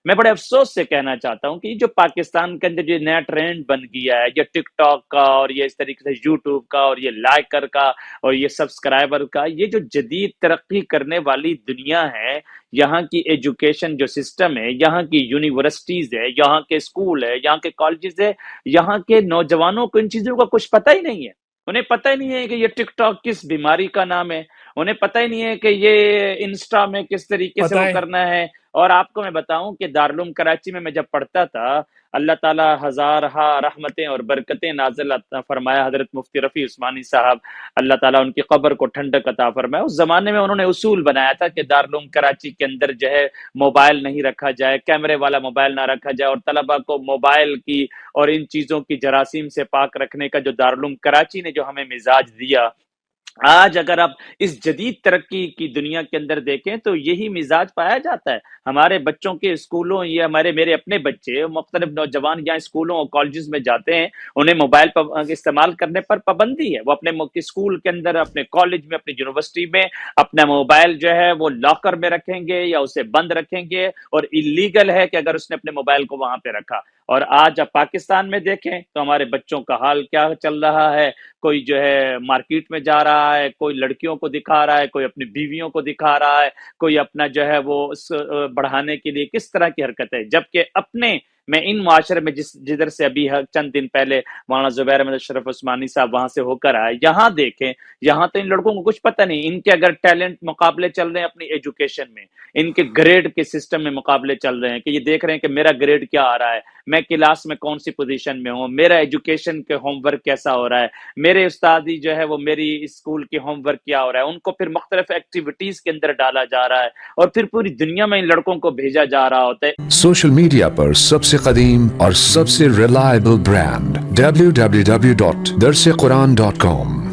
میں بڑے افسوس سے کہنا چاہتا ہوں کہ جو پاکستان کے اندر جو نیا ٹرینڈ بن گیا ہے، یہ ٹک ٹاک کا اور یہ اس طریقے سے یوٹیوب کا اور یہ لائکر کا اور یہ سبسکرائبر کا، یہ جو جدید ترقی کرنے والی دنیا ہے، یہاں کی ایجوکیشن جو سسٹم ہے، یہاں کی یونیورسٹیز ہے، یہاں کے اسکول ہے، یہاں کے کالجز ہے، یہاں کے نوجوانوں کو ان چیزوں کا کچھ پتہ ہی نہیں ہے۔ انہیں پتہ ہی نہیں ہے کہ یہ ٹک ٹاک کس بیماری کا نام ہے، انہیں پتہ ہی نہیں ہے کہ یہ انسٹا میں کس طریقے سے وہ بتائیں. کرنا ہے۔ اور آپ کو میں بتاؤں کہ دارالعلوم کراچی میں جب پڑھتا تھا، اللہ تعالیٰ ہزارہا رحمتیں اور برکتیں نازل فرمایا حضرت مفتی رفیع عثمانی صاحب، اللہ تعالیٰ ان کی قبر کو ٹھنڈک عطا فرمائے۔ اس زمانے میں انہوں نے اصول بنایا تھا کہ دارالعلوم کراچی کے اندر جو ہے موبائل نہیں رکھا جائے، کیمرے والا موبائل نہ رکھا جائے، اور طلبہ کو موبائل کی اور ان چیزوں کی جراثیم سے پاک رکھنے کا جو دارالعلوم کراچی نے جو ہمیں مزاج دیا، آج اگر آپ اس جدید ترقی کی دنیا کے اندر دیکھیں تو یہی مزاج پایا جاتا ہے۔ ہمارے بچوں کے اسکولوں، یہ میرے اپنے بچے مختلف نوجوان یہاں اسکولوں اور کالجز میں جاتے ہیں، انہیں موبائل استعمال کرنے پر پابندی ہے۔ وہ اپنے اسکول کے اندر، اپنے کالج میں، اپنی یونیورسٹی میں اپنا موبائل جو ہے وہ لاکر میں رکھیں گے یا اسے بند رکھیں گے، اور اللیگل ہے کہ اگر اس نے اپنے موبائل کو وہاں پہ رکھا۔ اور آج آپ پاکستان میں دیکھیں تو ہمارے بچوں کا حال کیا چل رہا ہے۔ کوئی جو ہے مارکیٹ میں جا رہا ہے، کوئی لڑکیوں کو دکھا رہا ہے، کوئی اپنی بیویوں کو دکھا رہا ہے، کوئی اپنا جو ہے وہ بڑھانے کے لیے کس طرح کی حرکت ہے، جبکہ اپنے میں ان معاشرے میں جدھر سے ابھی چند دن پہلے مولانا زبیر احمد اشرف عثمانی صاحب وہاں سے ہو کر آئے، یہاں دیکھیں، یہاں تو ان لڑکوں کو کچھ پتہ نہیں۔ ان کے اگر ٹیلنٹ مقابلے چل رہے ہیں اپنی ایجوکیشن میں، ان کے گریڈ کے سسٹم میں مقابلے چل رہے ہیں کہ یہ دیکھ رہے ہیں کہ میرا گریڈ کیا آ رہا ہے، میں کلاس میں کون سی پوزیشن میں ہوں، میرا ایجوکیشن کے ہوم ورک کیسا ہو رہا ہے، میرے استادی جو ہے وہ میری اسکول کے ہوم ورک کیا ہو رہا ہے۔ ان کو پھر مختلف ایکٹیویٹیز کے اندر ڈالا جا رہا ہے، اور پھر پوری دنیا میں ان لڑکوں کو بھیجا جا رہا ہوتا ہے۔ سوشل میڈیا پر سب سے قدیم اور سب سے ریلائبل برانڈ www.darsequran.com